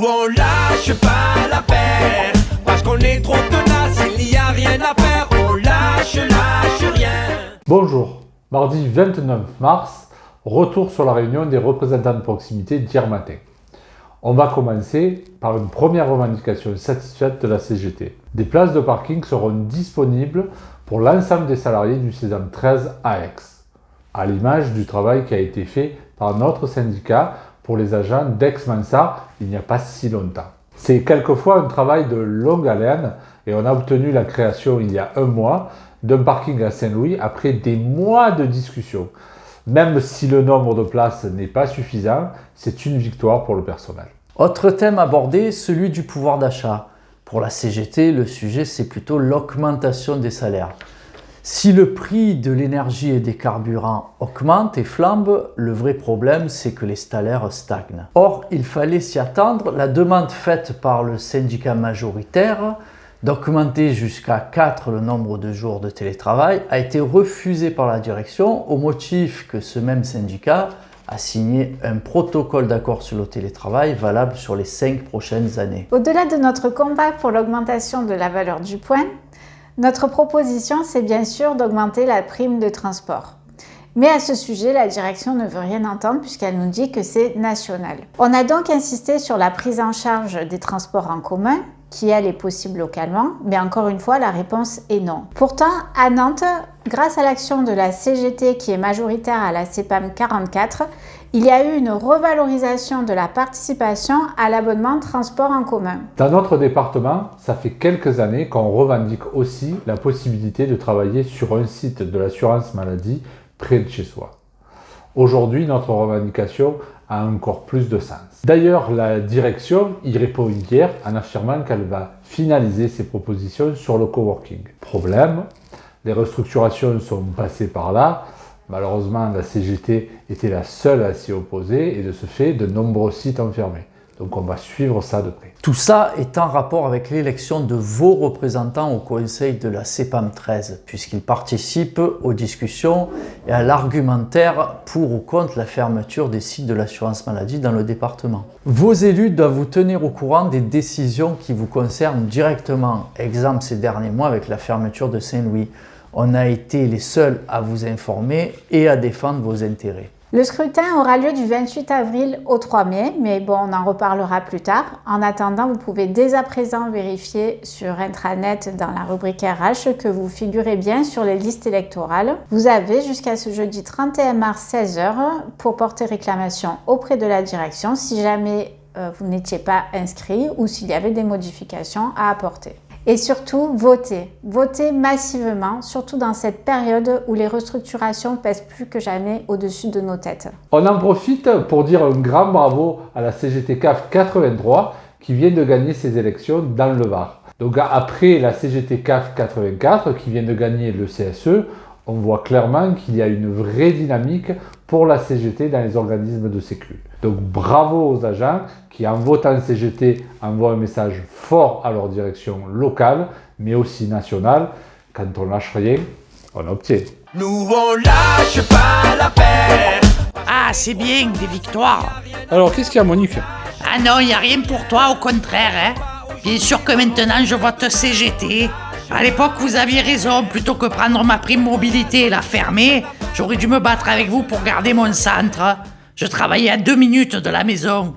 on lâche pas l'affaire, parce qu'on est trop tenace, il n'y a rien à faire, on lâche rien. Bonjour, mardi 29 mars, retour sur la réunion des représentants de proximité d'hier matin. On va commencer par une première revendication satisfaite de la CGT. Des places de parking seront disponibles pour l'ensemble des salariés du CESAM 13 à Aix, à l'image du travail qui a été fait par notre syndicat pour les agents d'Aix-Mansart il n'y a pas si longtemps. C'est quelquefois un travail de longue haleine et on a obtenu la création il y a un mois d'un parking à Saint-Louis après des mois de discussions. Même si le nombre de places n'est pas suffisant, c'est une victoire pour le personnel. Autre thème abordé, celui du pouvoir d'achat. Pour la CGT, le sujet c'est plutôt l'augmentation des salaires. Si le prix de l'énergie et des carburants augmente et flambe, le vrai problème c'est que les salaires stagnent. Or, il fallait s'y attendre, la demande faite par le syndicat majoritaire d'augmenter jusqu'à 4 le nombre de jours de télétravail a été refusée par la direction au motif que ce même syndicat a signé un protocole d'accord sur le télétravail valable sur les 5 prochaines années. Au-delà de notre combat pour l'augmentation de la valeur du point, notre proposition, c'est bien sûr d'augmenter la prime de transport. Mais à ce sujet, la direction ne veut rien entendre puisqu'elle nous dit que c'est national. On a donc insisté sur la prise en charge des transports en commun, qui elle est possible localement, mais encore une fois, la réponse est non. Pourtant, à Nantes, grâce à l'action de la CGT qui est majoritaire à la CEPAM 44, il y a eu une revalorisation de la participation à l'abonnement transport en commun. Dans notre département, ça fait quelques années qu'on revendique aussi la possibilité de travailler sur un site de l'assurance maladie près de chez soi. Aujourd'hui, notre revendication a encore plus de sens. D'ailleurs, la direction y répond hier en affirmant qu'elle va finaliser ses propositions sur le coworking. Problème, les restructurations sont passées par là. Malheureusement, la CGT était la seule à s'y opposer et de ce fait, de nombreux sites ont fermé. Donc on va suivre ça de près. Tout ça est en rapport avec l'élection de vos représentants au conseil de la CEPAM 13, puisqu'ils participent aux discussions et à l'argumentaire pour ou contre la fermeture des sites de l'assurance maladie dans le département. Vos élus doivent vous tenir au courant des décisions qui vous concernent directement. Exemple ces derniers mois avec la fermeture de Saint-Louis. On a été les seuls à vous informer et à défendre vos intérêts. Le scrutin aura lieu du 28 avril au 3 mai, mais bon, on en reparlera plus tard. En attendant, vous pouvez dès à présent vérifier sur intranet dans la rubrique RH que vous figurez bien sur les listes électorales. Vous avez jusqu'à ce jeudi 31 mars 16h pour porter réclamation auprès de la direction si jamais vous n'étiez pas inscrit ou s'il y avait des modifications à apporter. Et surtout, votez. Votez massivement, surtout dans cette période où les restructurations pèsent plus que jamais au-dessus de nos têtes. On en profite pour dire un grand bravo à la CGT CAF 83 qui vient de gagner ses élections dans le Var. Donc après la CGT CAF 84 qui vient de gagner le CSE, on voit clairement qu'il y a une vraie dynamique pour la CGT dans les organismes de sécu. Donc bravo aux agents qui, en votant CGT, envoient un message fort à leur direction locale, mais aussi nationale. Quand on lâche rien, on obtient. Nous on lâche pas l'affaire. Ah, c'est bien, des victoires. Alors, qu'est-ce qu'il y a, Monique? Ah non, y a rien pour toi, au contraire, hein. Bien sûr que maintenant, je vote CGT. À l'époque, vous aviez raison, plutôt que prendre ma prime mobilité et la fermer, j'aurais dû me battre avec vous pour garder mon centre. Je travaillais à 2 minutes de la maison.